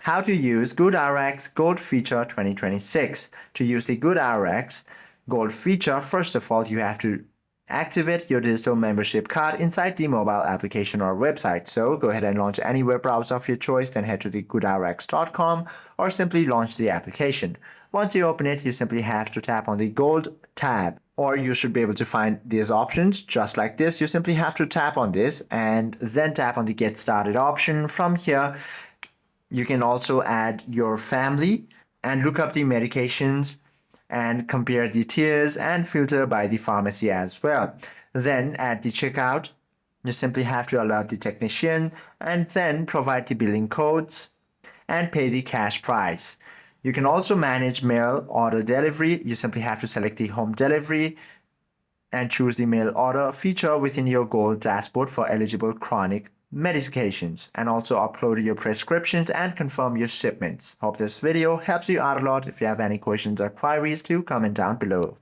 How to use GoodRx Gold Feature 2026. To use the GoodRx Gold Feature, first of all, you have to activate your digital membership card inside the mobile application or website. So go ahead and launch any web browser of your choice, then head to the goodrx.com or simply launch the application. Once you open it, you simply have to tap on the Gold tab, or you should be able to find these options just like this. You simply have to tap on this and then tap on the Get Started option. From here, you can also add your family and look up the medications and compare the tiers and filter by the pharmacy as well. Then at the checkout, you simply have to alert the technician and then provide the billing codes and pay the cash price. You can also manage mail order delivery. You simply have to select the home delivery and choose the mail order feature within your Gold dashboard for eligible chronic medications, and also upload your prescriptions and confirm your shipments. Hope this video helps you out a lot. If you have any questions or queries, do comment down below.